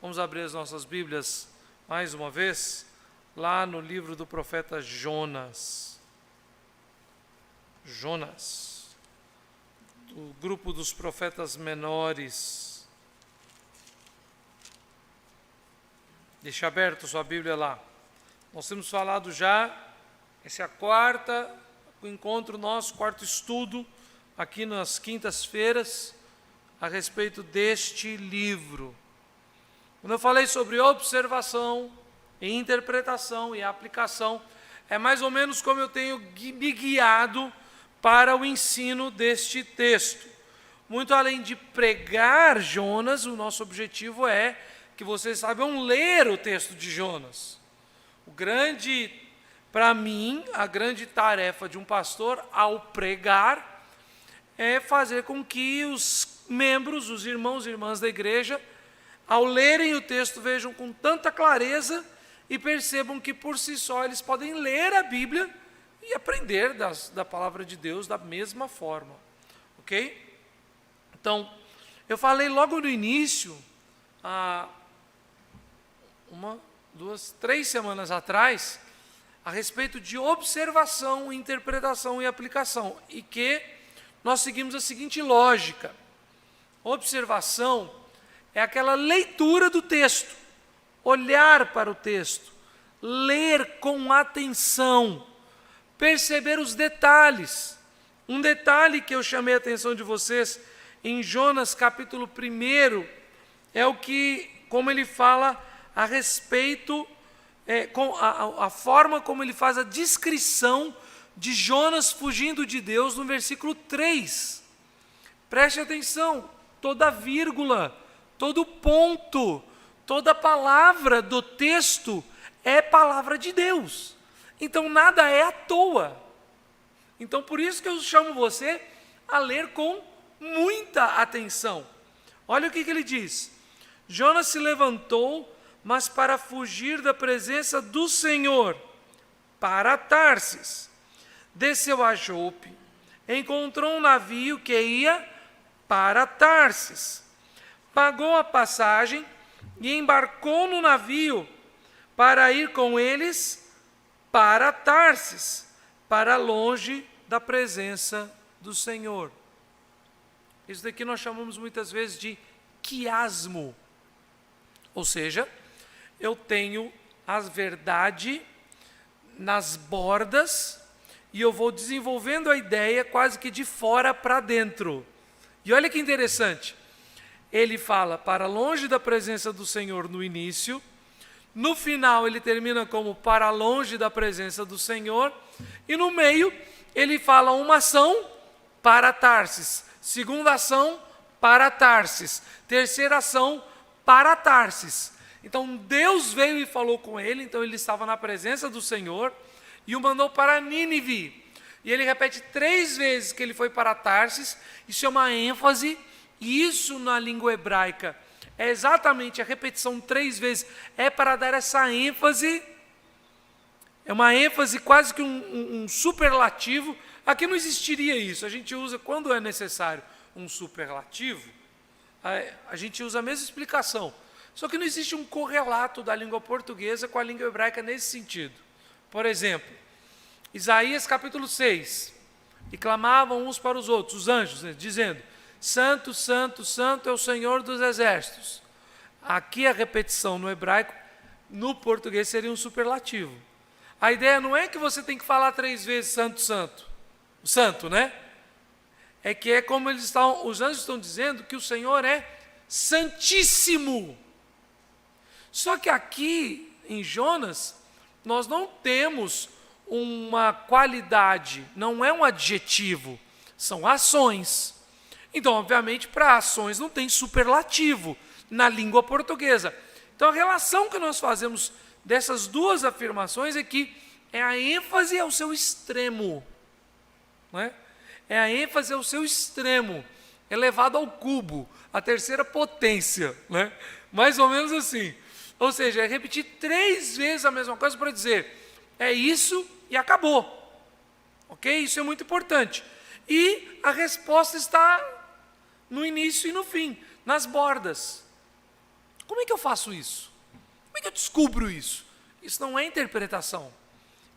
Vamos abrir as nossas Bíblias mais uma vez, lá no livro do profeta Jonas. Jonas, do grupo dos profetas menores. Deixa aberto sua Bíblia lá. Nós temos falado já, esse é o encontro nosso, quarto estudo, aqui nas quintas-feiras, a respeito deste livro. Quando eu falei sobre observação, e interpretação e aplicação, é mais ou menos como eu tenho me guiado para o ensino deste texto. Muito além de pregar Jonas, o nosso objetivo é que vocês saibam ler o texto de Jonas. Para mim, a grande tarefa de um pastor ao pregar é fazer com que os membros, os irmãos e irmãs da igreja, ao lerem o texto, vejam com tanta clareza e percebam que por si só eles podem ler a Bíblia e aprender da palavra de Deus da mesma forma. Ok? Então, eu falei logo no início, há 3 semanas atrás, a respeito de observação, interpretação e aplicação, e que nós seguimos a seguinte lógica. Observação é aquela leitura do texto, olhar para o texto, ler com atenção, perceber os detalhes. Um detalhe que eu chamei a atenção de vocês em Jonas capítulo 1 é como ele fala a respeito, a forma como ele faz a descrição de Jonas fugindo de Deus no versículo 3. Preste atenção, toda vírgula, todo ponto, toda palavra do texto é palavra de Deus. Então nada é à toa. Então por isso que eu chamo você a ler com muita atenção. Olha o que ele diz. Jonas se levantou, mas para fugir da presença do Senhor, para Tarsis. Desceu a Jope, encontrou um navio que ia para Tarsis. Pagou a passagem e embarcou no navio para ir com eles para Tarsis, para longe da presença do Senhor. Isso daqui nós chamamos muitas vezes de quiasmo. Ou seja, eu tenho a verdade nas bordas e eu vou desenvolvendo a ideia quase que de fora para dentro. E olha que interessante. Ele fala para longe da presença do Senhor no início, no final ele termina como para longe da presença do Senhor, e no meio ele fala uma ação para Tarsis, segunda ação para Tarsis, terceira ação para Tarsis. Então Deus veio e falou com ele, então ele estava na presença do Senhor e o mandou para Nínive. E ele repete 3 vezes que ele foi para Tarsis, isso é uma ênfase. E isso na língua hebraica é exatamente a repetição 3 vezes, é para dar essa ênfase, é uma ênfase quase que um superlativo. Aqui não existiria isso, a gente usa, quando é necessário um superlativo, a gente usa a mesma explicação, só que não existe um correlato da língua portuguesa com a língua hebraica nesse sentido. Por exemplo, Isaías capítulo 6, e clamavam uns para os outros, os anjos, dizendo: Santo, santo, santo é o Senhor dos exércitos. Aqui a repetição no hebraico, no português seria um superlativo. A ideia não é que você tem que falar 3 vezes santo, santo. Santo, né? É que é como os anjos estão dizendo que o Senhor é santíssimo. Só que aqui em Jonas, nós não temos uma qualidade, não é um adjetivo, são ações. Então, obviamente, para ações não tem superlativo na língua portuguesa. Então, a relação que nós fazemos dessas 2 afirmações é que é a ênfase ao seu extremo. Não é? É a ênfase ao seu extremo, elevado ao cubo, a terceira potência. Né? Mais ou menos assim. Ou seja, é repetir 3 vezes a mesma coisa para dizer, é isso e acabou. Ok? Isso é muito importante. E a resposta está no início e no fim, nas bordas. Como é que eu faço isso? Como é que eu descubro isso? Isso não é interpretação,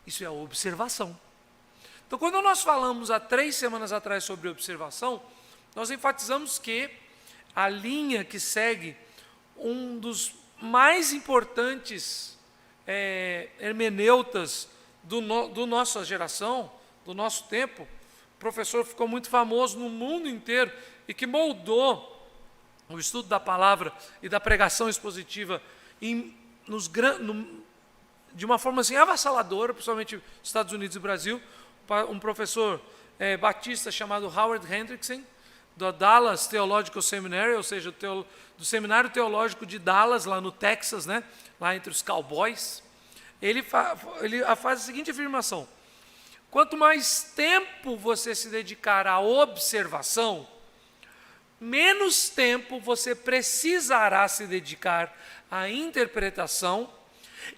isso é observação. Então, quando nós falamos há 3 semanas atrás sobre observação, nós enfatizamos que a linha que segue um dos mais importantes hermeneutas do nossa geração, do nosso tempo, o professor ficou muito famoso no mundo inteiro e que moldou o estudo da palavra e da pregação expositiva de uma forma assim avassaladora, principalmente nos Estados Unidos e Brasil, um professor batista chamado Howard Hendrickson, do Dallas Theological Seminary, ou seja, do Seminário Teológico de Dallas, lá no Texas, né, lá entre os cowboys. Ele faz a seguinte afirmação: quanto mais tempo você se dedicar à observação, menos tempo você precisará se dedicar à interpretação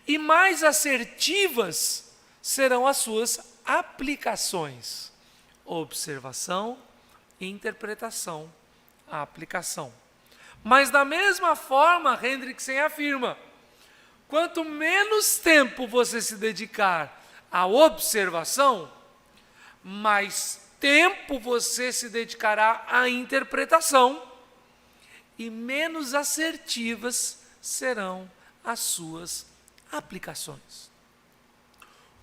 e mais assertivas serão as suas aplicações. Observação, interpretação, aplicação. Mas da mesma forma, Hendrickson afirma, quanto menos tempo você se dedicar à observação, mais tempo você se dedicará à interpretação e menos assertivas serão as suas aplicações.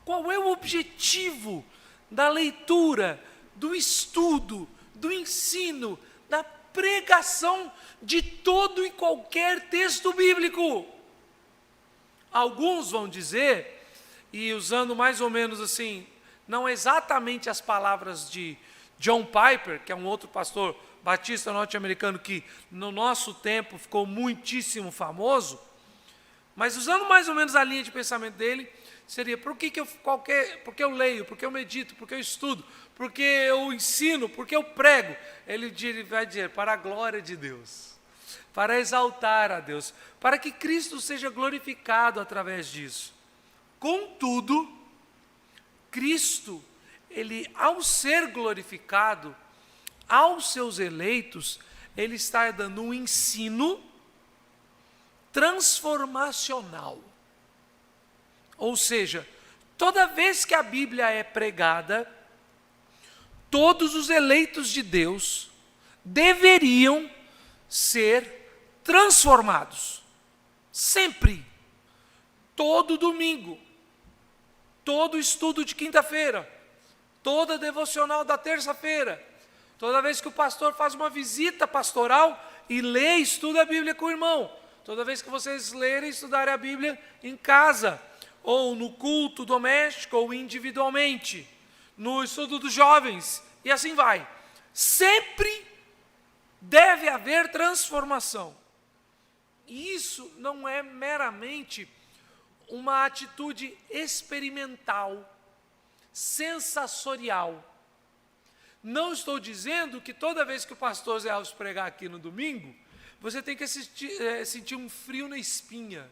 Qual é o objetivo da leitura, do estudo, do ensino, da pregação de todo e qualquer texto bíblico? Alguns vão dizer, e usando mais ou menos assim, não exatamente as palavras de John Piper, que é um outro pastor batista norte-americano que no nosso tempo ficou muitíssimo famoso, mas usando mais ou menos a linha de pensamento dele, seria porque eu leio, porque eu medito, porque eu estudo, porque eu ensino, porque eu prego. Ele vai dizer, para a glória de Deus, para exaltar a Deus, para que Cristo seja glorificado através disso. Contudo, Cristo, ele, ao ser glorificado, aos seus eleitos, ele está dando um ensino transformacional. Ou seja, toda vez que a Bíblia é pregada, todos os eleitos de Deus deveriam ser transformados. Sempre. Todo domingo. Todo estudo de quinta-feira. Toda devocional da terça-feira. Toda vez que o pastor faz uma visita pastoral e lê e estuda a Bíblia com o irmão. Toda vez que vocês lerem e estudarem a Bíblia em casa, ou no culto doméstico, ou individualmente, no estudo dos jovens, e assim vai. Sempre deve haver transformação. E isso não é meramente uma atitude experimental, sensorial. Não estou dizendo que toda vez que o pastor Zé Alves pregar aqui no domingo, você tem que sentir um frio na espinha.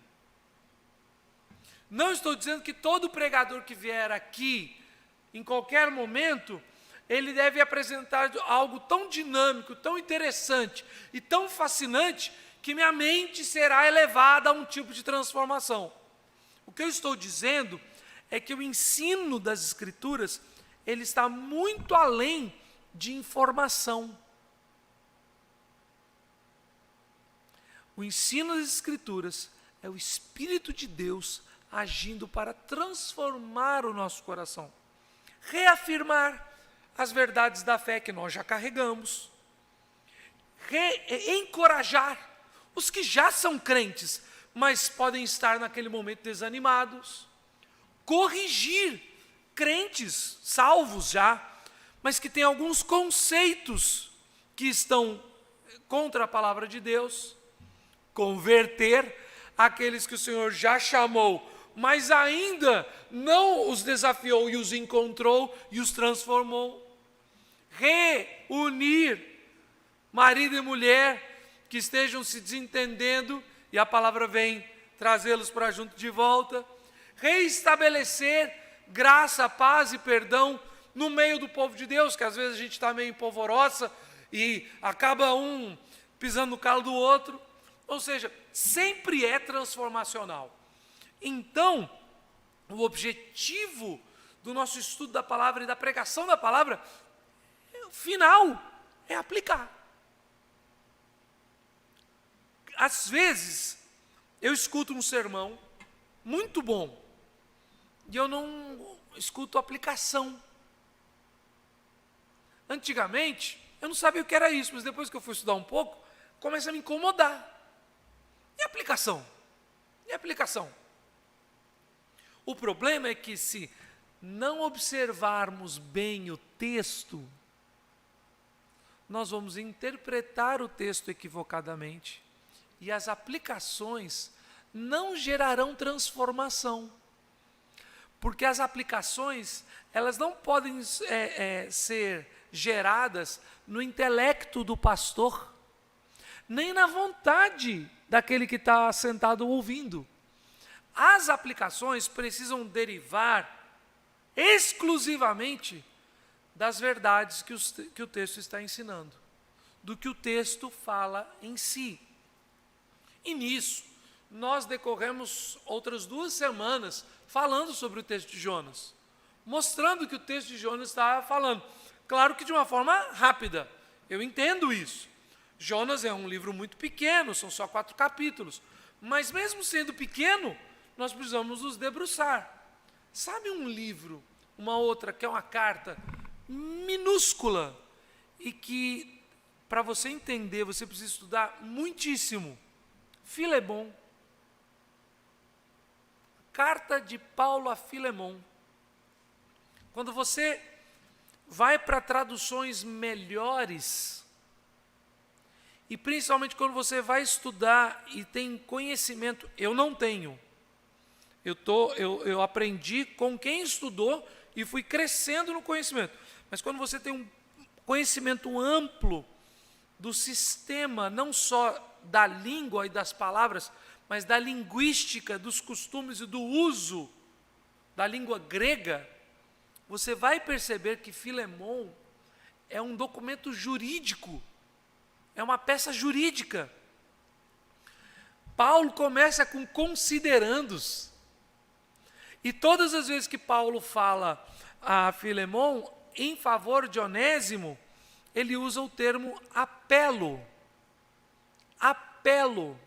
Não estou dizendo que todo pregador que vier aqui, em qualquer momento, ele deve apresentar algo tão dinâmico, tão interessante e tão fascinante, que minha mente será elevada a um tipo de transformação. O que eu estou dizendo é que o ensino das Escrituras, ele está muito além de informação. O ensino das Escrituras é o Espírito de Deus agindo para transformar o nosso coração, reafirmar as verdades da fé que nós já carregamos, encorajar os que já são crentes, mas podem estar naquele momento desanimados, corrigir crentes salvos já, mas que têm alguns conceitos que estão contra a palavra de Deus, converter aqueles que o Senhor já chamou, mas ainda não os desafiou e os encontrou e os transformou. Reunir marido e mulher que estejam se desentendendo e a palavra vem trazê-los para junto de volta. Reestabelecer graça, paz e perdão no meio do povo de Deus, que às vezes a gente está meio empolvorosa e acaba um pisando no calo do outro. Ou seja, sempre é transformacional. Então, o objetivo do nosso estudo da palavra e da pregação da palavra, final, é aplicar. Às vezes, eu escuto um sermão muito bom e eu não escuto aplicação. Antigamente, eu não sabia o que era isso, mas depois que eu fui estudar um pouco, começa a me incomodar. E aplicação? E aplicação? O problema é que se não observarmos bem o texto, nós vamos interpretar o texto equivocadamente e as aplicações não gerarão transformação. Porque as aplicações, elas não podem ser geradas no intelecto do pastor, nem na vontade daquele que está sentado ouvindo. As aplicações precisam derivar exclusivamente das verdades que o texto está ensinando, do que o texto fala em si. E nisso, nós decorremos outras 2 semanas falando sobre o texto de Jonas, mostrando que o texto de Jonas está falando. Claro que de uma forma rápida, eu entendo isso. Jonas é um livro muito pequeno, são só 4 capítulos, mas mesmo sendo pequeno, nós precisamos nos debruçar. Sabe um livro, uma outra, que é uma carta minúscula e que, para você entender, você precisa estudar muitíssimo? Filemon. Carta de Paulo a Filemon. Quando você vai para traduções melhores, e principalmente quando você vai estudar e tem conhecimento, eu não tenho. Eu aprendi com quem estudou e fui crescendo no conhecimento. Mas quando você tem um conhecimento amplo do sistema, não só da língua e das palavras, mas da linguística, dos costumes e do uso da língua grega, você vai perceber que Filemon é um documento jurídico, é uma peça jurídica. Paulo começa com considerandos. E todas as vezes que Paulo fala a Filemon em favor de Onésimo, ele usa o termo apelo. Apelo.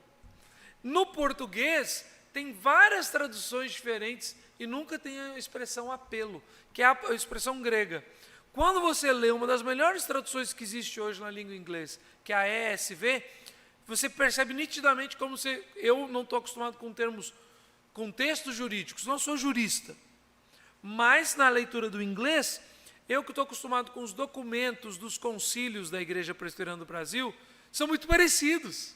No português, tem várias traduções diferentes e nunca tem a expressão apelo, que é a expressão grega. Quando você lê uma das melhores traduções que existe hoje na língua inglesa, que é a ESV, você percebe nitidamente como eu não estou acostumado com termos, com textos jurídicos, não sou jurista, mas na leitura do inglês, eu que estou acostumado com os documentos dos concílios da Igreja Presbiteriana do Brasil, são muito parecidos.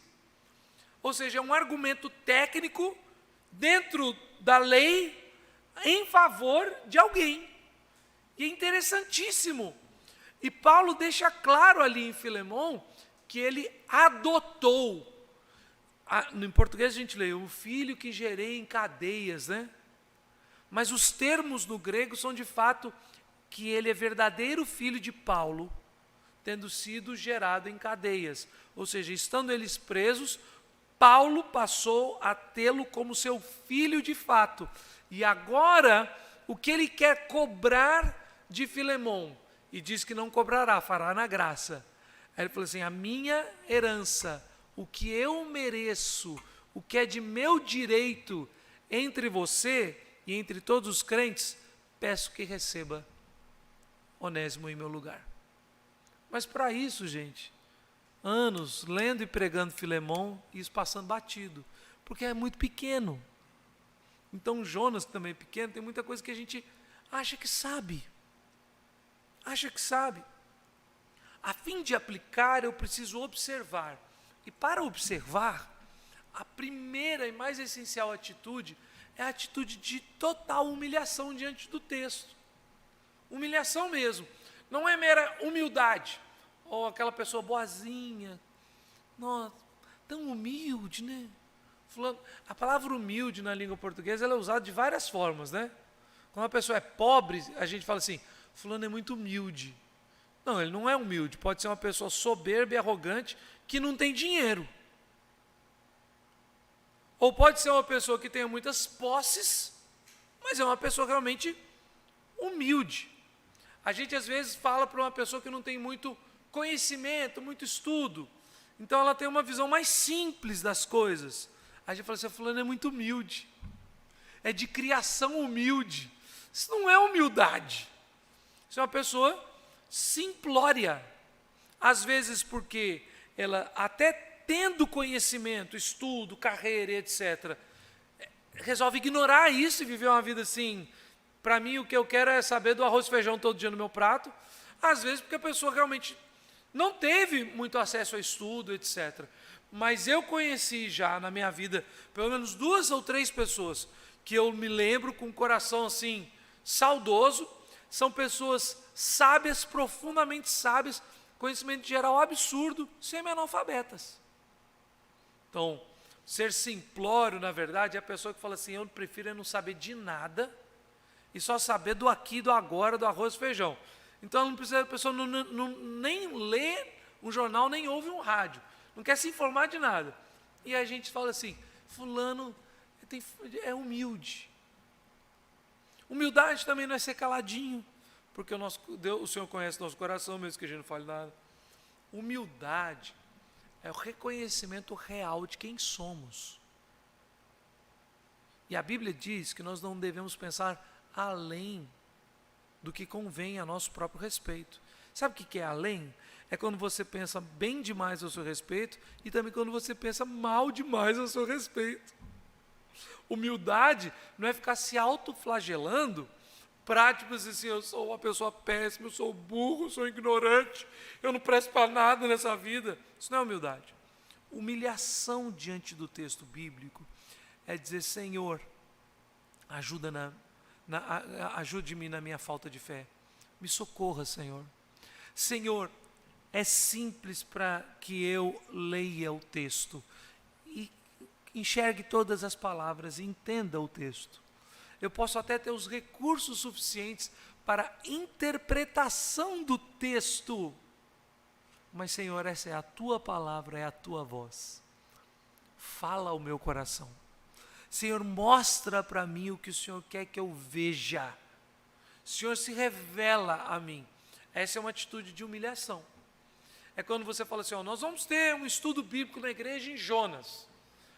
Ou seja, é um argumento técnico dentro da lei em favor de alguém. E é interessantíssimo. E Paulo deixa claro ali em Filemon que ele adotou. Em português a gente lê, o filho que gerei em cadeias, né? Mas os termos no grego são de fato que ele é verdadeiro filho de Paulo, tendo sido gerado em cadeias. Ou seja, estando eles presos, Paulo passou a tê-lo como seu filho de fato. E agora, o que ele quer cobrar de Filemon? E diz que não cobrará, fará na graça. Aí ele falou assim, a minha herança, o que eu mereço, o que é de meu direito entre você e entre todos os crentes, peço que receba Onésimo em meu lugar. Mas para isso, gente, anos lendo e pregando Filemon e isso passando batido, porque é muito pequeno. Então Jonas, que também é pequeno, tem muita coisa que a gente acha que sabe. Acha que sabe. A fim de aplicar, eu preciso observar. E para observar, a primeira e mais essencial atitude é a atitude de total humilhação diante do texto. Humilhação mesmo. Não é mera humildade. Ou aquela pessoa boazinha. Nossa, tão humilde, né? Fulano. A palavra humilde na língua portuguesa ela é usada de várias formas, né? Quando uma pessoa é pobre, a gente fala assim, fulano é muito humilde. Não, ele não é humilde. Pode ser uma pessoa soberba e arrogante que não tem dinheiro. Ou pode ser uma pessoa que tenha muitas posses, mas é uma pessoa realmente humilde. A gente às vezes fala para uma pessoa que não tem muito conhecimento, muito estudo, então ela tem uma visão mais simples das coisas. A gente fala assim, fulano é muito humilde, é de criação humilde. Isso não é humildade, isso é uma pessoa simplória. Às vezes porque ela, até tendo conhecimento, estudo, carreira, etc., resolve ignorar isso e viver uma vida assim. Para mim, o que eu quero é saber do arroz e feijão todo dia no meu prato. Às vezes porque a pessoa realmente não teve muito acesso a estudo, etc. Mas eu conheci já na minha vida, pelo menos 2 ou 3 pessoas, que eu me lembro com o coração assim, saudoso, são pessoas sábias, profundamente sábias, conhecimento geral absurdo, semi-analfabetas. Então, ser simplório, na verdade, é a pessoa que fala assim, eu prefiro não saber de nada, e só saber do aqui, do agora, do arroz e feijão. Então, não precisa, a pessoa nem lê um jornal, nem ouve um rádio, não quer se informar de nada. E a gente fala assim, fulano é humilde. Humildade também não é ser caladinho, porque o Senhor conhece nosso coração, mesmo que a gente não fale nada. Humildade é o reconhecimento real de quem somos. E a Bíblia diz que nós não devemos pensar além do que convém a nosso próprio respeito. Sabe o que é além? É quando você pensa bem demais a seu respeito e também quando você pensa mal demais a seu respeito. Humildade não é ficar se autoflagelando para, tipo assim, eu sou uma pessoa péssima, eu sou burro, eu sou ignorante, eu não presto para nada nessa vida. Isso não é humildade. Humilhação diante do texto bíblico é dizer, Senhor, ajude-me na minha falta de fé. Me socorra, Senhor. Senhor, é simples para que eu leia o texto e enxergue todas as palavras e entenda o texto. Eu posso até ter os recursos suficientes para interpretação do texto, mas, Senhor, essa é a Tua palavra, é a Tua voz. Fala ao meu coração. Senhor, mostra para mim o que o Senhor quer que eu veja. Senhor, se revela a mim. Essa é uma atitude de humilhação. É quando você fala assim, nós vamos ter um estudo bíblico na igreja em Jonas.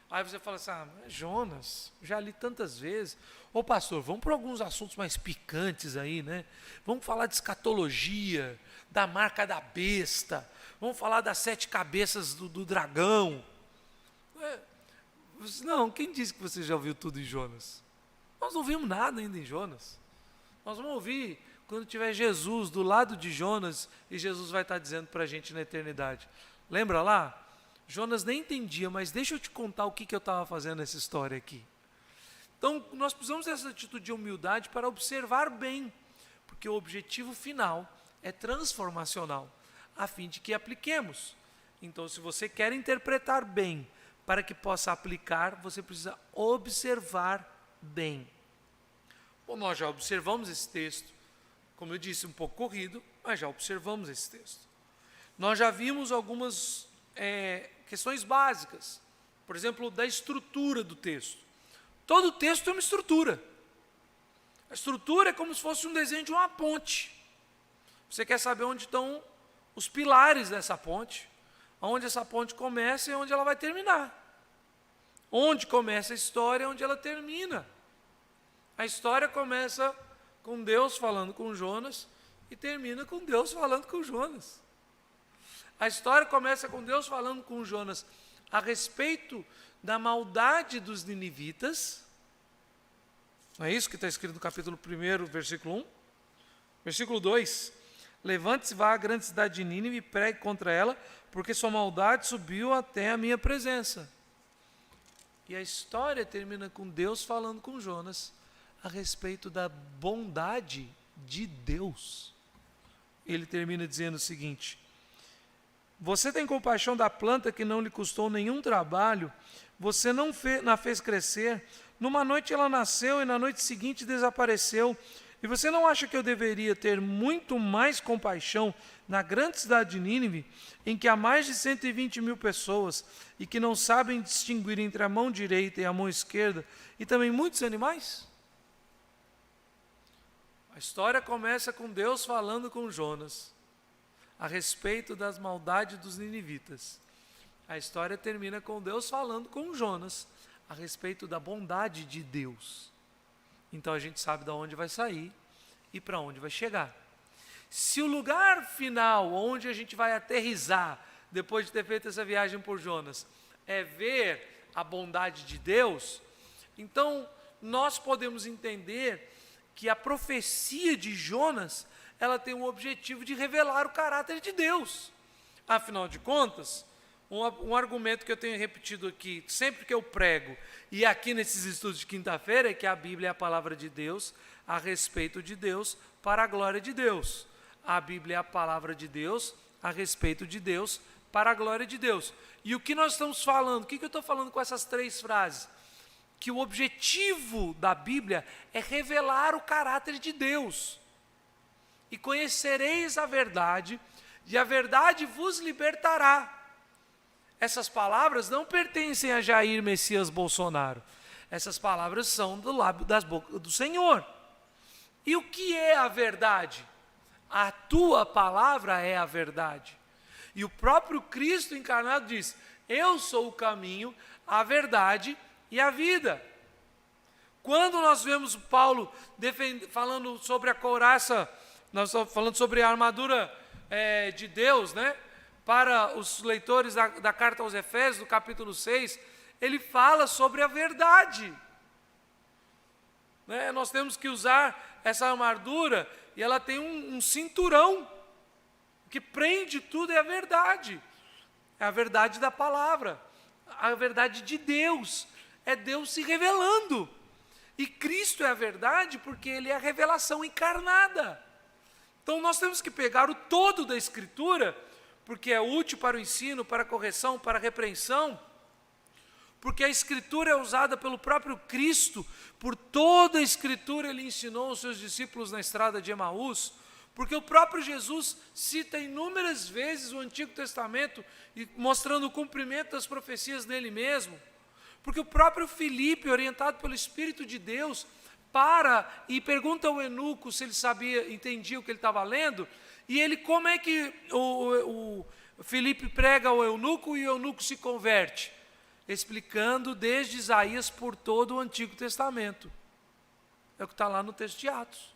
Aí você fala assim, Jonas, já li tantas vezes. Ô pastor, vamos para alguns assuntos mais picantes aí, né? Vamos falar de escatologia, da marca da besta, vamos falar das 7 cabeças do dragão. Não, quem disse que você já ouviu tudo em Jonas? Nós não ouvimos nada ainda em Jonas. Nós vamos ouvir quando tiver Jesus do lado de Jonas e Jesus vai estar dizendo para a gente na eternidade. Lembra lá? Jonas nem entendia, mas deixa eu te contar o que eu estava fazendo nessa história aqui. Então, nós precisamos dessa atitude de humildade para observar bem, porque o objetivo final é transformacional, a fim de que apliquemos. Então, se você quer interpretar bem, para que possa aplicar, você precisa observar bem. Bom, nós já observamos esse texto, como eu disse, um pouco corrido, mas já observamos esse texto. Nós já vimos algumas questões básicas, por exemplo, da estrutura do texto. Todo texto tem uma estrutura. A estrutura é como se fosse um desenho de uma ponte. Você quer saber onde estão os pilares dessa ponte, onde essa ponte começa e onde ela vai terminar. Onde começa a história, onde ela termina. A história começa com Deus falando com Jonas e termina com Deus falando com Jonas. A história começa com Deus falando com Jonas a respeito da maldade dos ninivitas. Não é isso que está escrito no capítulo 1, versículo 1? Versículo 2. Levante-se, vá à grande cidade de Nínive e pregue contra ela, porque sua maldade subiu até a minha presença. E a história termina com Deus falando com Jonas a respeito da bondade de Deus. Ele termina dizendo o seguinte: você tem compaixão da planta que não lhe custou nenhum trabalho, você não a fez crescer, numa noite ela nasceu e na noite seguinte desapareceu, E você não acha que eu deveria ter muito mais compaixão na grande cidade de Nínive, em que há mais de 120 mil pessoas e que não sabem distinguir entre a mão direita e a mão esquerda, e também muitos animais? A história começa com Deus falando com Jonas a respeito das maldades dos ninivitas. A história termina com Deus falando com Jonas a respeito da bondade de Deus. Então a gente sabe de onde vai sair e para onde vai chegar. Se o lugar final onde a gente vai aterrissar, depois de ter feito essa viagem por Jonas, é ver a bondade de Deus, então nós podemos entender que a profecia de Jonas, ela tem o objetivo de revelar o caráter de Deus. Afinal de contas, um argumento que eu tenho repetido aqui, sempre que eu prego, e aqui nesses estudos de quinta-feira, é que a Bíblia é a palavra de Deus, a respeito de Deus, para a glória de Deus. A Bíblia é a palavra de Deus, a respeito de Deus, para a glória de Deus. E o que nós estamos falando? O que eu estou falando com essas 3 frases? Que o objetivo da Bíblia é revelar o caráter de Deus. E conhecereis a verdade, e a verdade vos libertará. Essas palavras não pertencem a Jair Messias Bolsonaro. Essas palavras são do lábio das bocas do Senhor. E o que é a verdade? A tua palavra é a verdade. E o próprio Cristo encarnado diz: eu sou o caminho, a verdade e a vida. Quando nós vemos Paulo falando sobre a couraça, nós estamos falando sobre a armadura de Deus, né? Para os leitores da carta aos Efésios, do capítulo 6, ele fala sobre a verdade. Né? Nós temos que usar essa armadura e ela tem um cinturão que prende tudo, é a verdade. É a verdade da palavra, a verdade de Deus, é Deus se revelando. E Cristo é a verdade porque Ele é a revelação encarnada. Então nós temos que pegar o todo da Escritura, porque é útil para o ensino, para a correção, para a repreensão, porque a Escritura é usada pelo próprio Cristo, por toda a Escritura Ele ensinou os seus discípulos na estrada de Emaús, porque o próprio Jesus cita inúmeras vezes o Antigo Testamento, mostrando o cumprimento das profecias nele mesmo, porque o próprio Filipe, orientado pelo Espírito de Deus, e pergunta ao eunuco se ele entendia o que ele estava lendo, e ele, como é que o Filipe prega ao eunuco e o eunuco se converte? Explicando desde Isaías por todo o Antigo Testamento. É o que está lá no texto de Atos.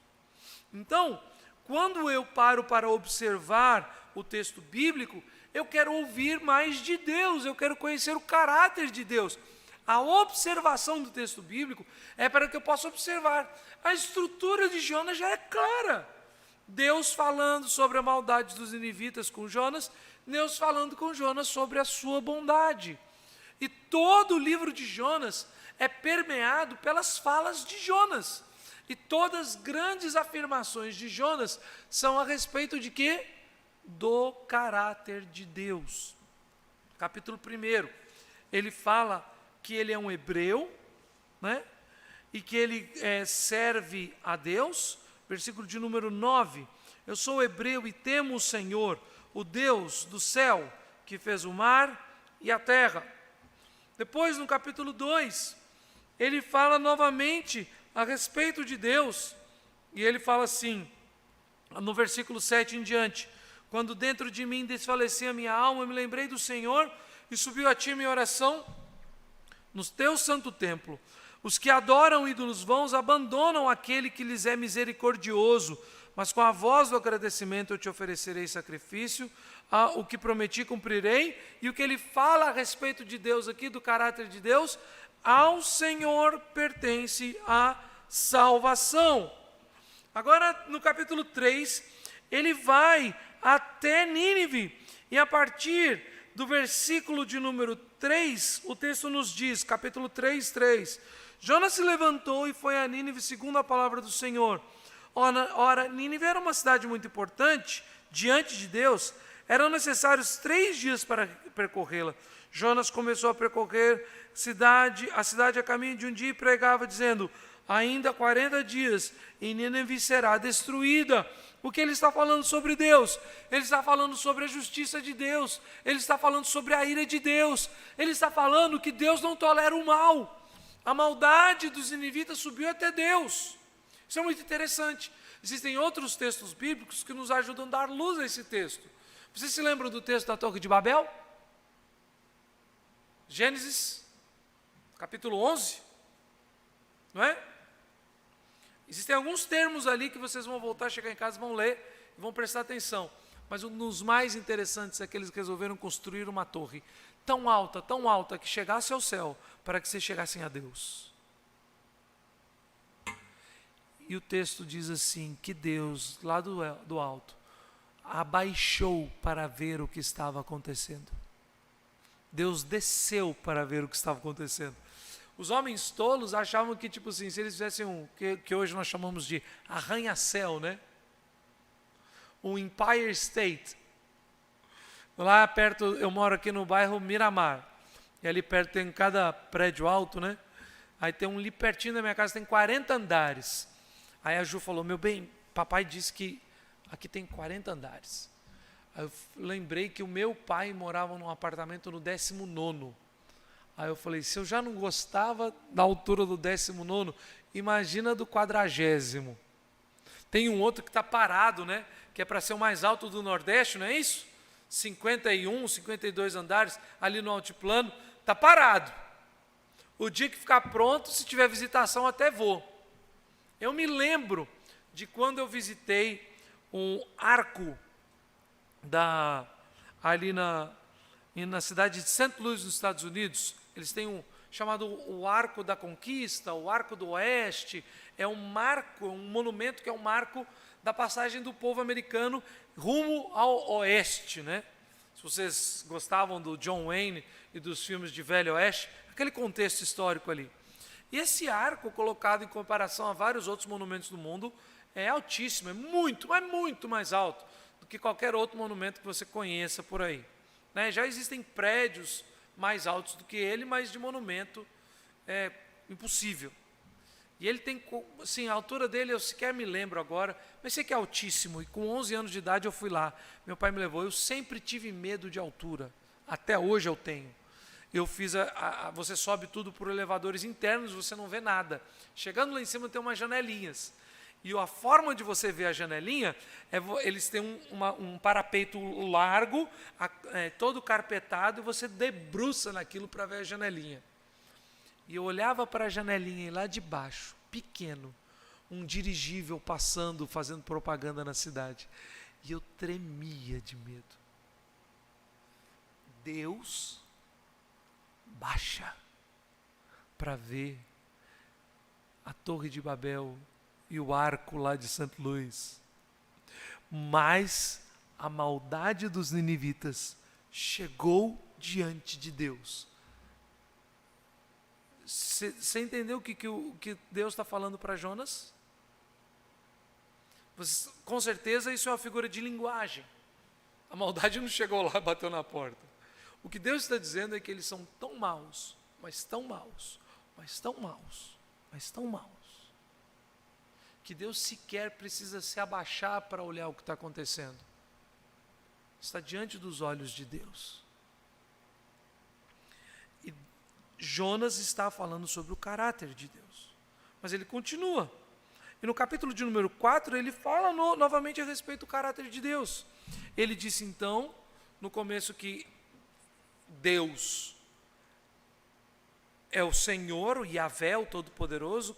Então, quando eu paro para observar o texto bíblico, eu quero ouvir mais de Deus, eu quero conhecer o caráter de Deus. A observação do texto bíblico é para que eu possa observar. A estrutura de Jonas já é clara. Deus falando sobre a maldade dos ninivitas com Jonas, Deus falando com Jonas sobre a sua bondade. E todo o livro de Jonas é permeado pelas falas de Jonas. E todas as grandes afirmações de Jonas são a respeito de quê? Do caráter de Deus. Capítulo 1, ele fala que ele é um hebreu, né? E que ele serve a Deus. Versículo de número 9, eu sou hebreu e temo o Senhor, o Deus do céu, que fez o mar e a terra. Depois, no capítulo 2, ele fala novamente a respeito de Deus, e ele fala assim, no versículo 7 em diante: quando dentro de mim desfalecia a minha alma, eu me lembrei do Senhor, e subiu a ti minha oração no teu santo templo. Os que adoram ídolos vãos abandonam aquele que lhes é misericordioso, mas com a voz do agradecimento eu te oferecerei sacrifício, o que prometi cumprirei. E o que ele fala a respeito de Deus aqui, do caráter de Deus: ao Senhor pertence a salvação. Agora, no capítulo 3, ele vai até Nínive, e a partir do versículo de número 3, o texto nos diz, capítulo 3, 3, Jonas se levantou e foi a Nínive segundo a palavra do Senhor. Ora, Nínive era uma cidade muito importante diante de Deus, eram necessários 3 dias para percorrê-la. Jonas começou a percorrer a cidade a caminho de um dia e pregava, dizendo: ainda 40 dias e Nínive será destruída. O que ele está falando sobre Deus? Ele está falando sobre a justiça de Deus. Ele está falando sobre a ira de Deus. Ele está falando que Deus não tolera o mal. A maldade dos ninivitas subiu até Deus. Isso é muito interessante. Existem outros textos bíblicos que nos ajudam a dar luz a esse texto. Vocês se lembram do texto da Torre de Babel? Gênesis, capítulo 11. Não é? Existem alguns termos ali que vocês vão voltar, chegar em casa, vão ler e vão prestar atenção. Mas um dos mais interessantes é que eles resolveram construir uma torre tão alta, que chegasse ao céu, para que vocês chegassem a Deus. E o texto diz assim, que Deus, lá do alto, abaixou para ver o que estava acontecendo. Deus desceu para ver o que estava acontecendo. Os homens tolos achavam que, tipo assim, se eles fizessem que hoje nós chamamos de arranha-céu, né? Um Empire State. Lá perto, eu moro aqui no bairro Miramar. E ali perto tem cada prédio alto, né? Aí tem um ali pertinho da minha casa, tem 40 andares. Aí a Ju falou, meu bem, papai disse que aqui tem 40 andares. Aí eu lembrei que o meu pai morava num apartamento no 19º. Aí eu falei, se eu já não gostava da altura do 19º, imagina do 40º. Tem um outro que está parado, né? Que é para ser o mais alto do Nordeste, não é isso? 51, 52 andares, ali no altiplano, está parado. O dia que ficar pronto, se tiver visitação, até vou. Eu me lembro de quando eu visitei um arco ali na cidade de St. Louis, nos Estados Unidos. Eles têm chamado o Arco da Conquista, o Arco do Oeste. É um marco, um monumento que é um marco da passagem do povo americano rumo ao Oeste, né? Se vocês gostavam do John Wayne e dos filmes de Velho Oeste, aquele contexto histórico ali. E esse arco, colocado em comparação a vários outros monumentos do mundo, é altíssimo, é muito mais alto do que qualquer outro monumento que você conheça por aí. Né? Já existem prédios mais altos do que ele, mas de monumento é impossível. E ele tem, assim, a altura dele eu sequer me lembro agora, mas sei que é altíssimo, e com 11 anos de idade eu fui lá, meu pai me levou, eu sempre tive medo de altura, até hoje eu tenho. Eu fiz, você sobe tudo por elevadores internos, você não vê nada. Chegando lá em cima tem umas janelinhas. E a forma de você ver a janelinha, eles têm um parapeito largo, todo carpetado, e você debruça naquilo para ver a janelinha. E eu olhava para a janelinha e lá de baixo, pequeno, um dirigível passando, fazendo propaganda na cidade. E eu tremia de medo. Deus baixa para ver a Torre de Babel e o arco lá de St. Louis. Mas a maldade dos ninivitas chegou diante de Deus. Você entendeu o que Deus está falando para Jonas? Com certeza isso é uma figura de linguagem. A maldade não chegou lá e bateu na porta. O que Deus está dizendo é que eles são tão maus, mas tão maus, mas tão maus, mas tão maus, que Deus sequer precisa se abaixar para olhar o que está acontecendo. Está diante dos olhos de Deus. E Jonas está falando sobre o caráter de Deus. Mas ele continua. E no capítulo de número 4, ele fala novamente a respeito do caráter de Deus. Ele disse então, no começo, que Deus é o Senhor, o Yahvé, o Todo-Poderoso,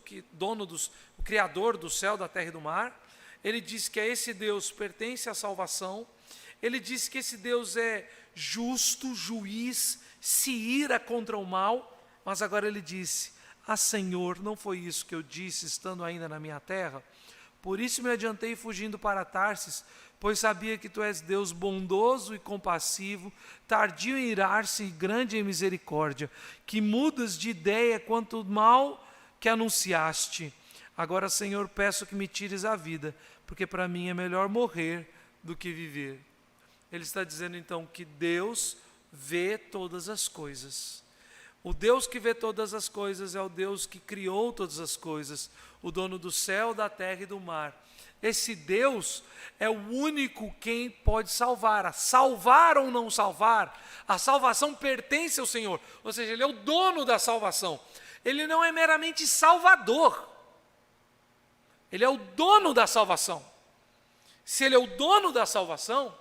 o Criador do céu, da terra e do mar. Ele diz que a esse Deus pertence a salvação. Ele diz que esse Deus é justo, juiz, se ira contra o mal. Mas agora ele disse, Senhor, não foi isso que eu disse, estando ainda na minha terra? Por isso me adiantei fugindo para Tarsis, pois sabia que tu és Deus bondoso e compassivo, tardio em irar-se e grande em misericórdia, que mudas de ideia quanto ao mal que anunciaste. Agora, Senhor, peço que me tires a vida, porque para mim é melhor morrer do que viver. Ele está dizendo então que Deus vê todas as coisas. O Deus que vê todas as coisas é o Deus que criou todas as coisas, o dono do céu, da terra e do mar. Esse Deus é o único quem pode salvar. Salvar ou não salvar, a salvação pertence ao Senhor. Ou seja, Ele é o dono da salvação. Ele não é meramente salvador. Ele é o dono da salvação. Se Ele é o dono da salvação,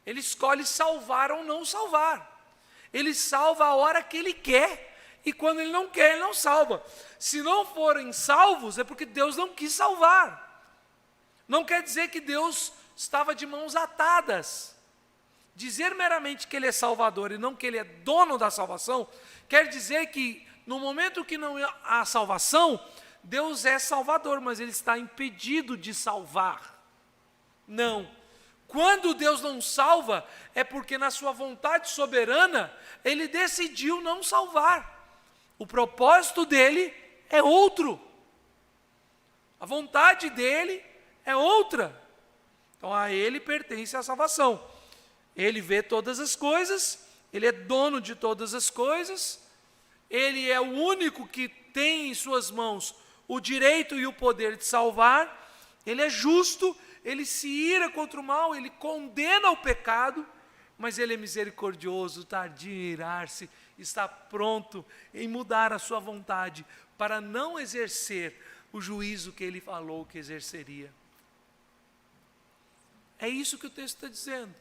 Ele escolhe salvar ou não salvar. Ele salva a hora que Ele quer, e quando Ele não quer, Ele não salva. Se não forem salvos, é porque Deus não quis salvar. Não quer dizer que Deus estava de mãos atadas. Dizer meramente que Ele é salvador e não que Ele é dono da salvação, quer dizer que no momento que não há salvação, Deus é salvador, mas Ele está impedido de salvar. Não. Quando Deus não salva, é porque na sua vontade soberana, Ele decidiu não salvar. O propósito dEle é outro. A vontade dEle é outra. Então a Ele pertence a salvação. Ele vê todas as coisas, Ele é dono de todas as coisas, Ele é o único que tem em suas mãos o direito e o poder de salvar, Ele é justo, Ele se ira contra o mal, Ele condena o pecado, mas Ele é misericordioso, tardio em irar-se, está pronto em mudar a sua vontade para não exercer o juízo que Ele falou que exerceria. É isso que o texto está dizendo.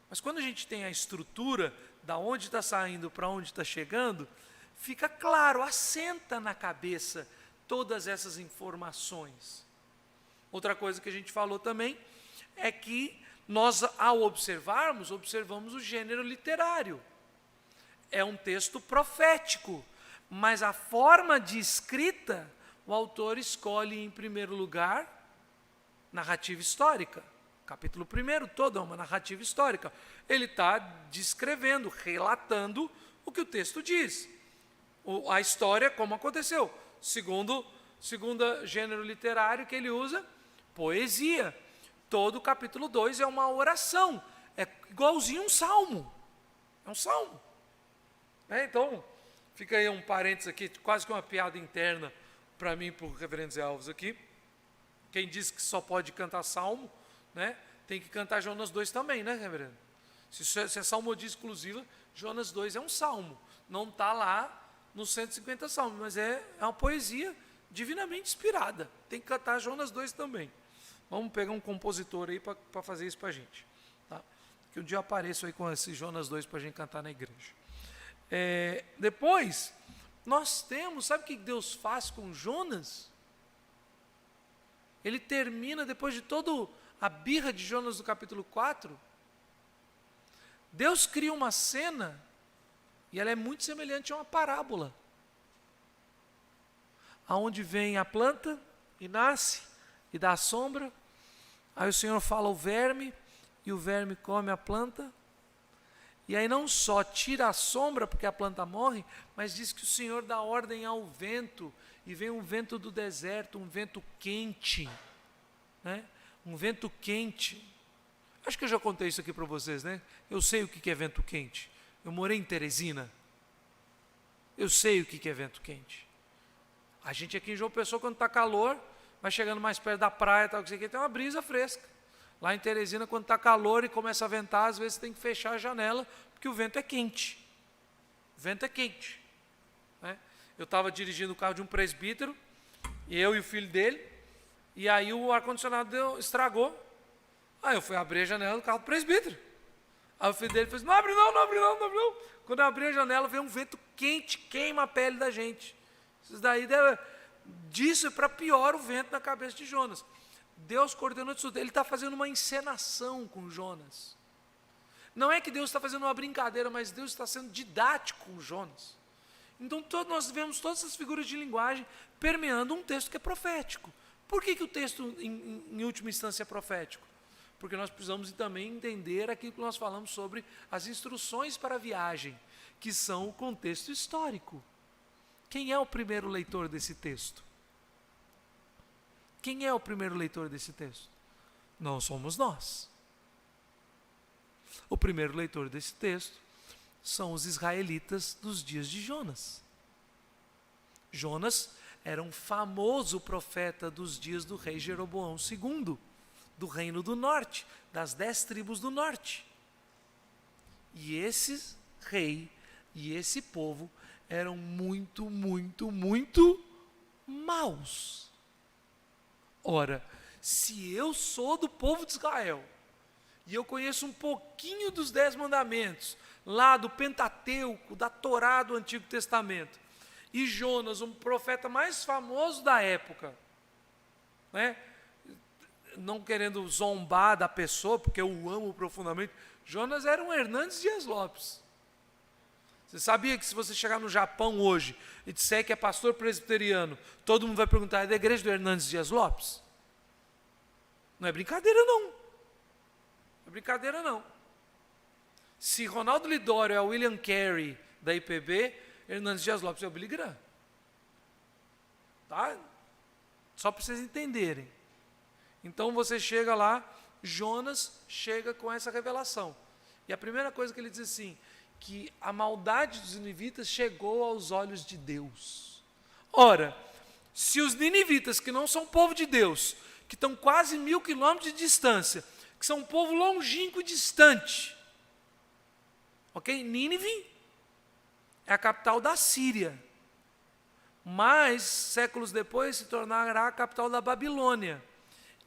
Mas quando a gente tem a estrutura da onde está saindo para onde está chegando, fica claro, assenta na cabeça todas essas informações. Outra coisa que a gente falou também é que nós, ao observarmos, observamos o gênero literário. É um texto profético, mas a forma de escrita, o autor escolhe em primeiro lugar narrativa histórica. Capítulo 1 todo é uma narrativa histórica. Ele está descrevendo, relatando o que o texto diz. A história, como aconteceu. Segundo gênero literário que ele usa, poesia. Todo o capítulo 2 é uma oração. É igualzinho um salmo. É um salmo. Então, fica aí um parênteses aqui, quase que uma piada interna para mim e para o reverendo Zé Alves aqui. Quem diz que só pode cantar salmo, tem que cantar Jonas 2 também, né, reverendo? Se é salmodia exclusiva, Jonas 2 é um salmo. Não está lá nos 150 salmos, mas é uma poesia divinamente inspirada. Tem que cantar Jonas 2 também. Vamos pegar um compositor aí para fazer isso para a gente. Tá? Que um dia eu apareço aí com esse Jonas 2 para a gente cantar na igreja. Depois, nós temos, sabe o que Deus faz com Jonas? Ele termina, depois de toda a birra de Jonas do capítulo 4, Deus cria uma cena, e ela é muito semelhante a uma parábola, aonde vem a planta, e nasce, e dá a sombra, aí o Senhor fala ao verme, e o verme come a planta, e aí não só tira a sombra, porque a planta morre, mas diz que o Senhor dá ordem ao vento, e vem um vento do deserto, um vento quente, um vento quente. Acho que eu já contei isso aqui para vocês, Eu sei o que é vento quente. Eu morei em Teresina. Eu sei o que é vento quente. A gente aqui em João Pessoa, quando está calor, vai chegando mais perto da praia, tal, tem uma brisa fresca. Lá em Teresina, quando está calor e começa a ventar, às vezes tem que fechar a janela, porque o vento é quente. O vento é quente. Eu estava dirigindo o carro de um presbítero, eu e o filho dele, e aí o ar-condicionado estragou. Aí eu fui abrir a janela do carro do presbítero. Aí o filho dele fez, não abre não, não abre não, não abre não. Quando eu abri a janela, veio um vento quente, queima a pele da gente. Isso daí disso é para pior o vento na cabeça de Jonas. Deus coordenou isso, ele está fazendo uma encenação com Jonas. Não é que Deus está fazendo uma brincadeira, mas Deus está sendo didático com Jonas. Então nós vemos todas essas figuras de linguagem permeando um texto que é profético. Por que o texto, em última instância, é profético? Porque nós precisamos também entender aquilo que nós falamos sobre as instruções para a viagem, que são o contexto histórico. Quem é o primeiro leitor desse texto? Quem é o primeiro leitor desse texto? Não somos nós. O primeiro leitor desse texto são os israelitas dos dias de Jonas. Jonas era um famoso profeta dos dias do rei Jeroboão II, do reino do norte, das 10 tribos do norte. E esse rei e esse povo eram muito, muito, muito maus. Ora, se eu sou do povo de Israel, e eu conheço um pouquinho dos 10 mandamentos, lá do Pentateuco, da Torá do Antigo Testamento, e Jonas, um profeta mais famoso da época, né? Não querendo zombar da pessoa, porque eu o amo profundamente, Jonas era um Hernandes Dias Lopes. Você sabia que se você chegar no Japão hoje e disser que é pastor presbiteriano, todo mundo vai perguntar, é da igreja do Hernandes Dias Lopes? Não é brincadeira não. Não é brincadeira não. Se Ronaldo Lidório é o William Carey da IPB, Hernandes Dias Lopes é o Billy Graham. Tá? Só para vocês entenderem. Então você chega lá, Jonas chega com essa revelação. E a primeira coisa que ele diz assim, que a maldade dos ninivitas chegou aos olhos de Deus. Ora, se os ninivitas, que não são povo de Deus, que estão quase 1000 quilômetros de distância, que são um povo longínquo e distante, ok? Nínive é a capital da Síria, mas séculos depois se tornará a capital da Babilônia.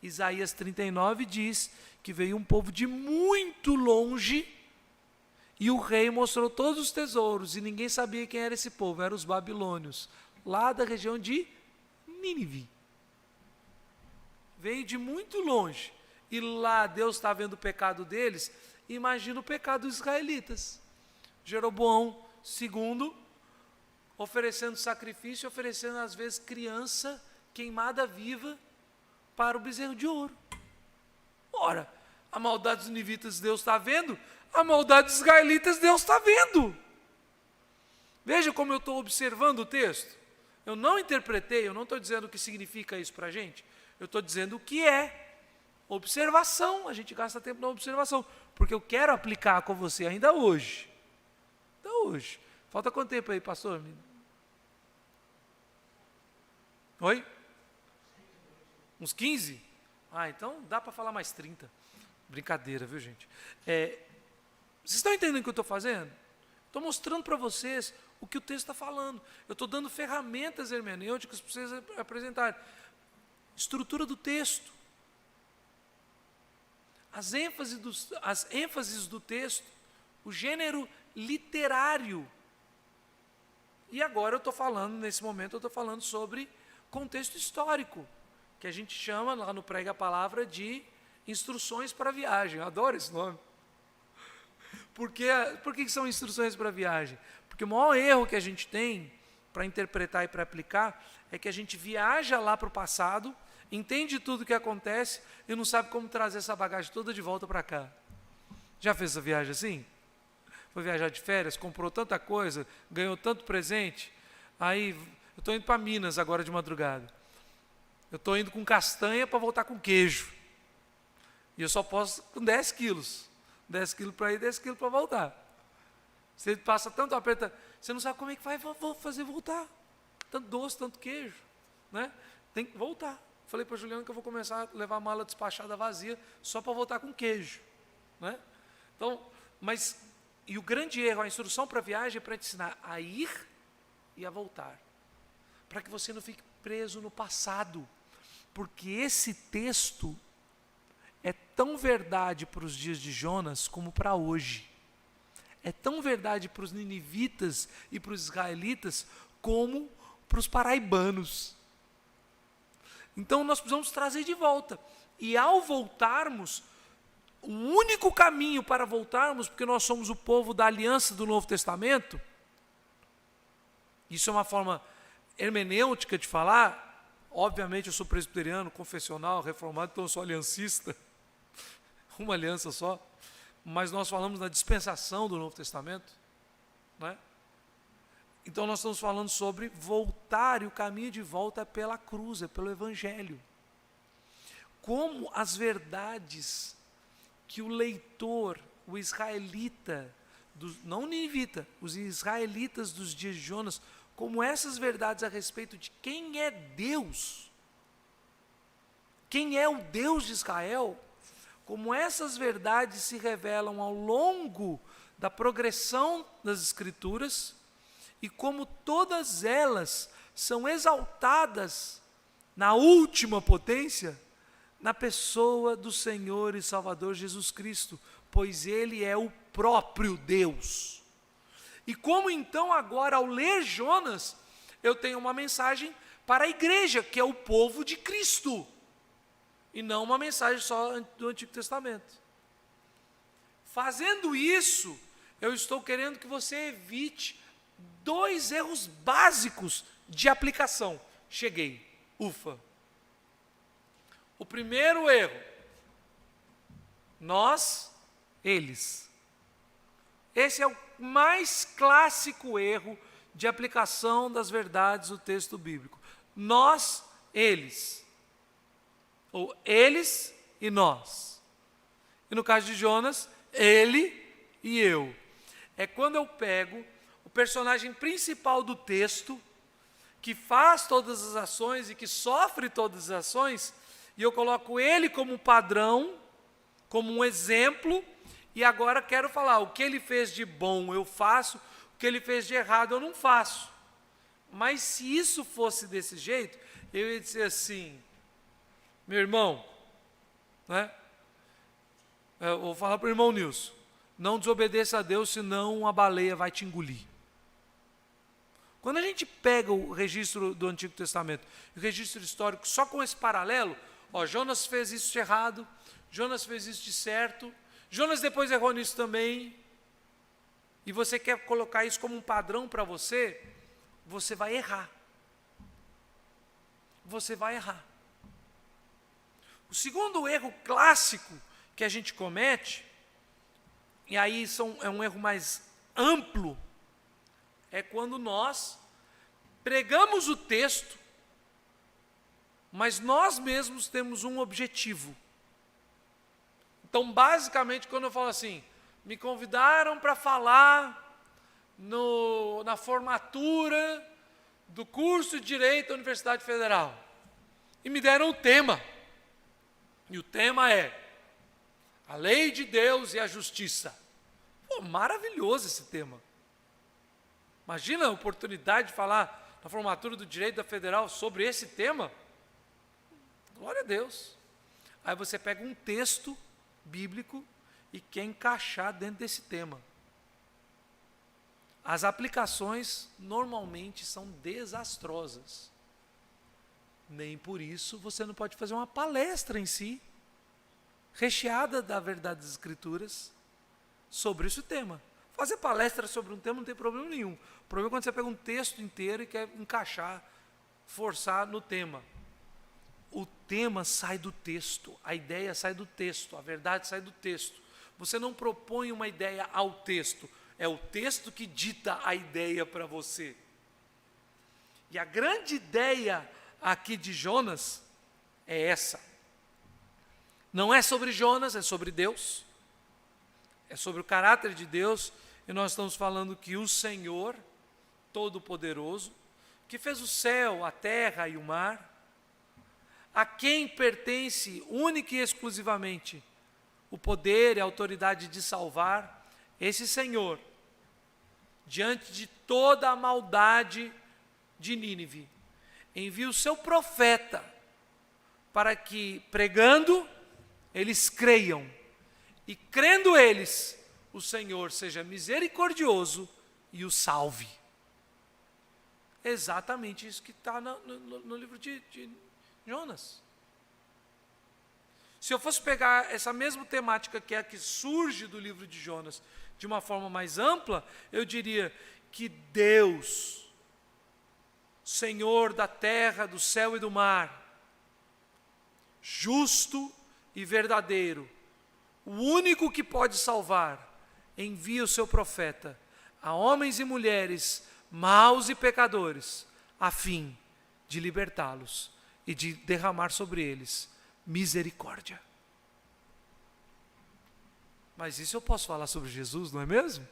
Isaías 39 diz que veio um povo de muito longe e o rei mostrou todos os tesouros e ninguém sabia quem era esse povo, eram os babilônios, lá da região de Nínive. Veio de muito longe e lá Deus está vendo o pecado deles. Imagina o pecado dos israelitas. Jeroboão II oferecendo sacrifício, oferecendo às vezes criança queimada viva para o bezerro de ouro. Ora, a maldade dos ninivitas Deus está vendo, a maldade dos israelitas Deus está vendo. Veja como eu estou observando o texto. Eu não interpretei, eu não estou dizendo o que significa isso para a gente, eu estou dizendo o que é observação. A gente gasta tempo na observação, porque eu quero aplicar com você ainda hoje. Ainda hoje. Falta quanto tempo aí, pastor? Oi? Uns 15? Ah, então dá para falar mais 30. Brincadeira, viu, gente? Vocês estão entendendo o que eu estou fazendo? Estou mostrando para vocês o que o texto está falando. Eu estou dando ferramentas hermenêuticas para vocês apresentarem. Estrutura do texto. As ênfases do texto. O gênero literário. E agora eu estou falando, nesse momento eu estou falando sobre contexto histórico, que a gente chama lá no Prega a Palavra de instruções para viagem. Eu adoro esse nome. Por que são instruções para viagem? Porque o maior erro que a gente tem para interpretar e para aplicar é que a gente viaja lá para o passado, entende tudo o que acontece e não sabe como trazer essa bagagem toda de volta para cá. Já fez essa viagem assim? Foi viajar de férias, comprou tanta coisa, ganhou tanto presente. Aí, eu estou indo para Minas agora de madrugada. Eu estou indo com castanha para voltar com queijo. E eu só posso com 10 quilos. 10 quilos para ir, 10 quilos para voltar. Você passa tanto aperto, você não sabe como é que vai fazer voltar. Tanto doce, tanto queijo. Né? Tem que voltar. Falei para a Juliana que eu vou começar a levar a mala despachada vazia só para voltar com queijo. Né? Então, e o grande erro, a instrução para a viagem é para te ensinar a ir e a voltar. Para que você não fique preso no passado. Porque esse texto é tão verdade para os dias de Jonas como para hoje. É tão verdade para os ninivitas e para os israelitas como para os paraibanos. Então nós precisamos trazer de volta. E ao voltarmos, o único caminho para voltarmos, porque nós somos o povo da aliança do Novo Testamento, isso é uma forma hermenêutica de falar. Obviamente eu sou presbiteriano, confessional, reformado, então eu sou aliancista, uma aliança só, mas nós falamos da dispensação do Novo Testamento, né? Então nós estamos falando sobre voltar, e o caminho de volta é pela cruz, é pelo Evangelho. Como as verdades que o leitor, o israelita não ninivita, os israelitas dos dias de Jonas, como essas verdades a respeito de quem é Deus, quem é o Deus de Israel, como essas verdades se revelam ao longo da progressão das Escrituras e como todas elas são exaltadas na última potência, na pessoa do Senhor e Salvador Jesus Cristo, pois Ele é o próprio Deus. E como então agora, ao ler Jonas, eu tenho uma mensagem para a igreja, que é o povo de Cristo, e não uma mensagem só do Antigo Testamento. Fazendo isso, eu estou querendo que você evite 2 erros básicos de aplicação. Cheguei, ufa. O primeiro erro, nós, eles. Esse é o mais clássico erro de aplicação das verdades do texto bíblico. Nós, eles. Ou eles e nós. E no caso de Jonas, ele e eu. É quando eu pego o personagem principal do texto, que faz todas as ações e que sofre todas as ações, e eu coloco ele como padrão, como um exemplo, e agora quero falar, o que ele fez de bom eu faço, o que ele fez de errado eu não faço. Mas se isso fosse desse jeito, eu ia dizer assim, meu irmão, né? Eu vou falar para o irmão Nilson, não desobedeça a Deus, senão a baleia vai te engolir. Quando a gente pega o registro do Antigo Testamento, o registro histórico, só com esse paralelo, Jonas fez isso de errado, Jonas fez isso de certo, Jonas depois errou nisso também, e você quer colocar isso como um padrão para você, você vai errar. Você vai errar. O segundo erro clássico que a gente comete, e aí é um erro mais amplo, é quando nós pregamos o texto, mas nós mesmos temos um objetivo. Então, basicamente, quando eu falo assim, me convidaram para falar na formatura do curso de Direito da Universidade Federal, e me deram um tema, e o tema é a lei de Deus e a justiça. Pô, maravilhoso esse tema. Imagina a oportunidade de falar na formatura do Direito da Federal sobre esse tema. Glória a Deus. Aí você pega um texto bíblico e quer encaixar dentro desse tema. As aplicações normalmente são desastrosas. Nem por isso você não pode fazer uma palestra em si, recheada da verdade das Escrituras, sobre esse tema. Fazer palestra sobre um tema não tem problema nenhum. O problema é quando você pega um texto inteiro e quer encaixar, forçar no tema. O tema sai do texto, a ideia sai do texto, a verdade sai do texto. Você não propõe uma ideia ao texto, é o texto que dita a ideia para você. E a grande ideia aqui de Jonas é essa. Não é sobre Jonas, é sobre Deus. É sobre o caráter de Deus. E nós estamos falando que o Senhor Todo-Poderoso, que fez o céu, a terra e o mar, a quem pertence única e exclusivamente o poder e a autoridade de salvar, esse Senhor, diante de toda a maldade de Nínive, envia o seu profeta para que, pregando, eles creiam, e crendo eles, o Senhor seja misericordioso e o salve. É exatamente isso que está no livro de Jonas. Se eu fosse pegar essa mesma temática que é a que surge do livro de Jonas, de uma forma mais ampla, eu diria que Deus, Senhor da terra, do céu e do mar, justo e verdadeiro, o único que pode salvar, envia o seu profeta a homens e mulheres maus e pecadores, a fim de libertá-los e de derramar sobre eles misericórdia. Mas isso eu posso falar sobre Jesus, não é mesmo?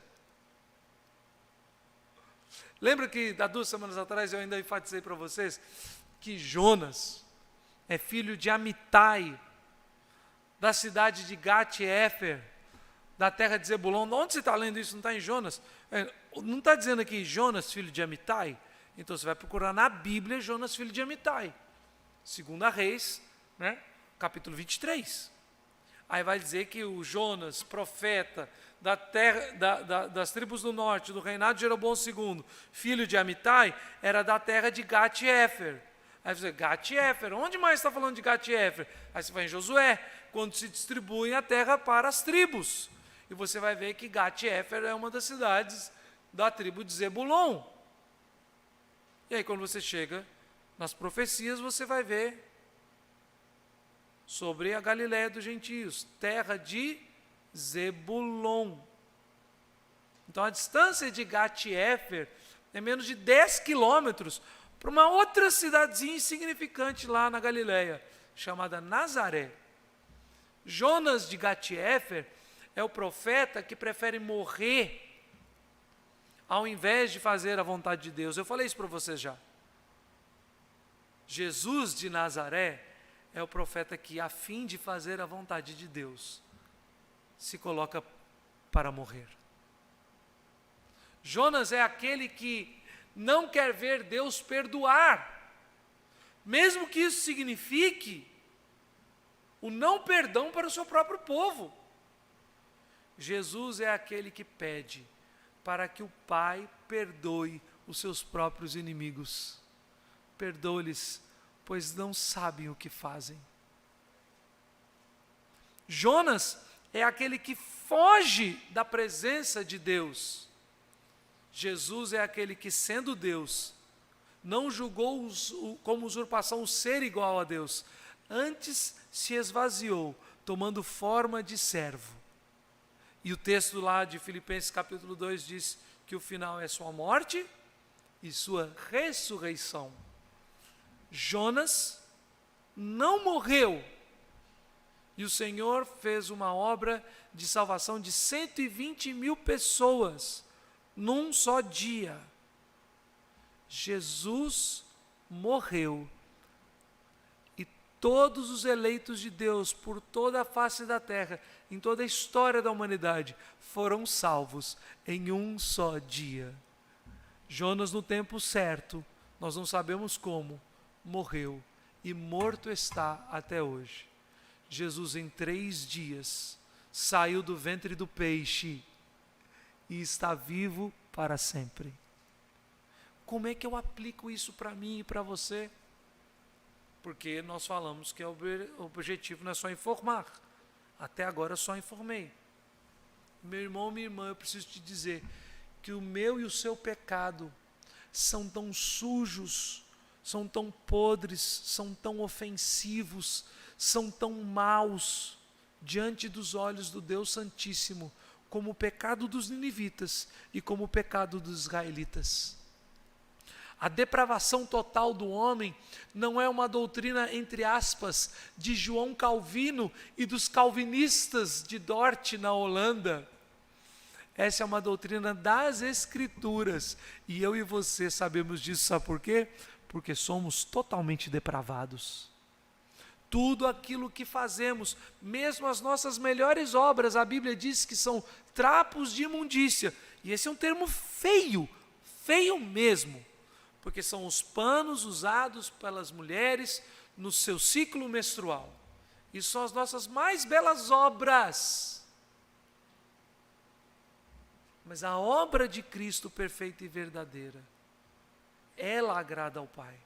Lembra que há 2 semanas atrás eu ainda enfatizei para vocês que Jonas é filho de Amitai, da cidade de Gat-Éfer, da terra de Zebulon. Onde você está lendo isso? Não está em Jonas? Não está dizendo aqui Jonas, filho de Amitai? Então você vai procurar na Bíblia Jonas, filho de Amitai. 2 Reis, né? Capítulo 23. Aí vai dizer que o Jonas, profeta da terra, das tribos do norte, do reinado de Jeroboão II, filho de Amitai, era da terra de Gat-Éfer. Aí você diz, Gat-Éfer, onde mais está falando de Gat-Éfer? Aí você vai em Josué, quando se distribui a terra para as tribos. E você vai ver que Gat-Éfer é uma das cidades da tribo de Zebulon. E aí quando você chega nas profecias, você vai ver sobre a Galiléia dos gentios, terra de Zebulon. Então a distância de Gat-Éfer é menos de 10 quilômetros para uma outra cidadezinha insignificante lá na Galiléia, chamada Nazaré. Jonas de Gat-Éfer é o profeta que prefere morrer ao invés de fazer a vontade de Deus. Eu falei isso para vocês já. Jesus de Nazaré é o profeta que, a fim de fazer a vontade de Deus, se coloca para morrer. Jonas é aquele que não quer ver Deus perdoar, mesmo que isso signifique o não perdão para o seu próprio povo. Jesus é aquele que pede para que o Pai perdoe os seus próprios inimigos. Perdoe-lhes, pois não sabem o que fazem. Jonas é aquele que foge da presença de Deus. Jesus é aquele que, sendo Deus, não julgou como usurpação o ser igual a Deus, antes se esvaziou, tomando forma de servo. E o texto lá de Filipenses capítulo 2 diz que o final é sua morte e sua ressurreição. Jonas não morreu, e o Senhor fez uma obra de salvação de 120 mil pessoas num só dia. Jesus morreu, e todos os eleitos de Deus por toda a face da terra, em toda a história da humanidade, foram salvos em um só dia. Jonas, no tempo certo, nós não sabemos como, morreu, e morto está até hoje. Jesus, em 3 dias, saiu do ventre do peixe e está vivo para sempre. Como é que eu aplico isso para mim e para você? Porque nós falamos que o objetivo não é só informar. Até agora eu só informei. Meu irmão, minha irmã, eu preciso te dizer que o meu e o seu pecado são tão sujos, são tão podres, são tão ofensivos, são tão maus diante dos olhos do Deus Santíssimo, como o pecado dos ninivitas e como o pecado dos israelitas. A depravação total do homem não é uma doutrina, entre aspas, de João Calvino e dos calvinistas de Dort, na Holanda. Essa é uma doutrina das Escrituras, e eu e você sabemos disso, sabe por quê? Porque somos totalmente depravados. Tudo aquilo que fazemos, mesmo as nossas melhores obras, a Bíblia diz que são trapos de imundícia, e esse é um termo feio, feio mesmo, porque são os panos usados pelas mulheres no seu ciclo menstrual. E são as nossas mais belas obras. Mas a obra de Cristo perfeita e verdadeira, ela agrada ao Pai.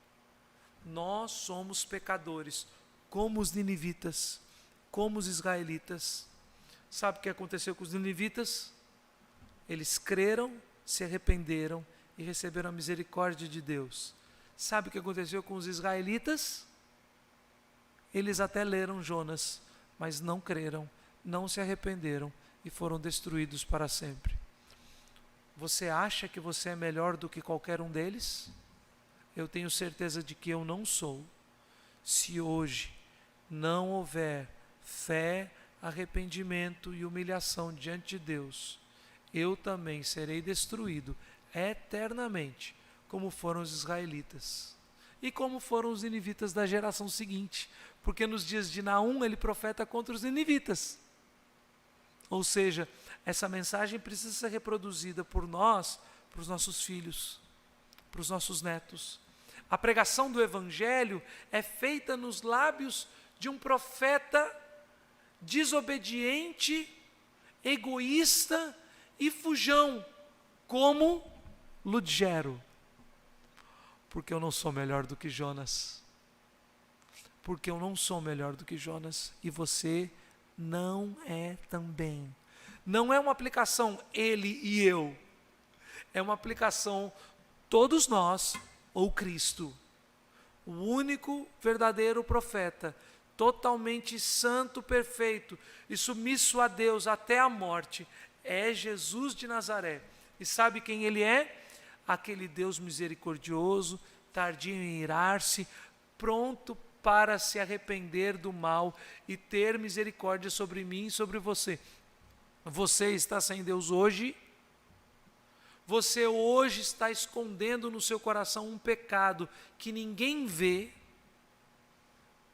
Nós somos pecadores, como os ninivitas, como os israelitas. Sabe o que aconteceu com os ninivitas? Eles creram, se arrependeram e receberam a misericórdia de Deus. Sabe o que aconteceu com os israelitas? Eles até leram Jonas, mas não creram, não se arrependeram e foram destruídos para sempre. Você acha que você é melhor do que qualquer um deles? Eu tenho certeza de que eu não sou. Se hoje não houver fé, arrependimento e humilhação diante de Deus, eu também serei destruído eternamente, como foram os israelitas e como foram os ninivitas da geração seguinte, porque nos dias de Naum ele profeta contra os ninivitas. Ou seja, essa mensagem precisa ser reproduzida por nós, para os nossos filhos, para os nossos netos. A pregação do Evangelho é feita nos lábios de um profeta desobediente, egoísta e fujão, como Ludgero. Porque eu não sou melhor do que Jonas. Porque eu não sou melhor do que Jonas. E você não é também. Não é uma aplicação ele e eu. É uma aplicação todos nós ou Cristo. O único verdadeiro profeta, totalmente santo, perfeito e submisso a Deus até a morte, é Jesus de Nazaré. E sabe quem ele é? Aquele Deus misericordioso, tardio em irar-se, pronto para se arrepender do mal e ter misericórdia sobre mim e sobre você. Você está sem Deus hoje? Você hoje está escondendo no seu coração um pecado que ninguém vê.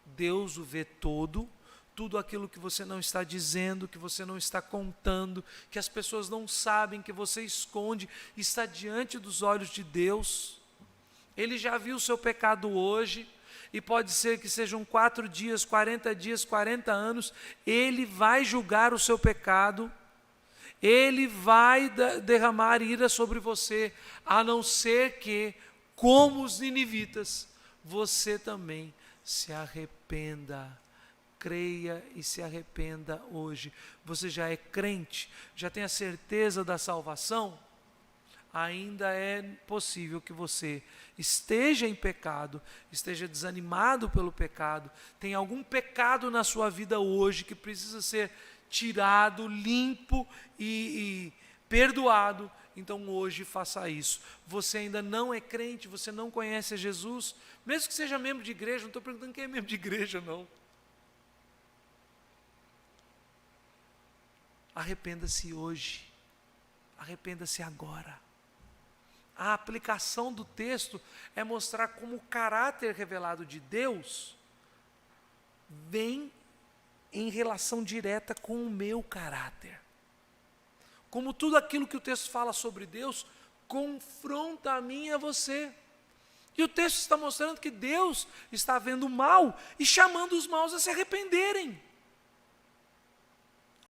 Deus o vê todo, tudo aquilo que você não está dizendo, que você não está contando, que as pessoas não sabem, que você esconde, está diante dos olhos de Deus. Ele já viu o seu pecado hoje, e pode ser que sejam 4 dias, 40 anos, Ele vai julgar o seu pecado, Ele vai derramar ira sobre você, a não ser que, como os ninivitas, você também se arrependa. Creia e se arrependa hoje. Você já é crente? Já tem a certeza da salvação? Ainda é possível que você esteja em pecado, esteja desanimado pelo pecado, tem algum pecado na sua vida hoje que precisa ser tirado, limpo e perdoado. Então hoje faça isso. Você ainda não é crente, você não conhece Jesus, mesmo que seja membro de igreja, não estou perguntando quem é membro de igreja, não. Arrependa-se hoje, arrependa-se agora. A aplicação do texto é mostrar como o caráter revelado de Deus vem em relação direta com o meu caráter. Como tudo aquilo que o texto fala sobre Deus confronta a mim e a você. E o texto está mostrando que Deus está vendo o mal e chamando os maus a se arrependerem.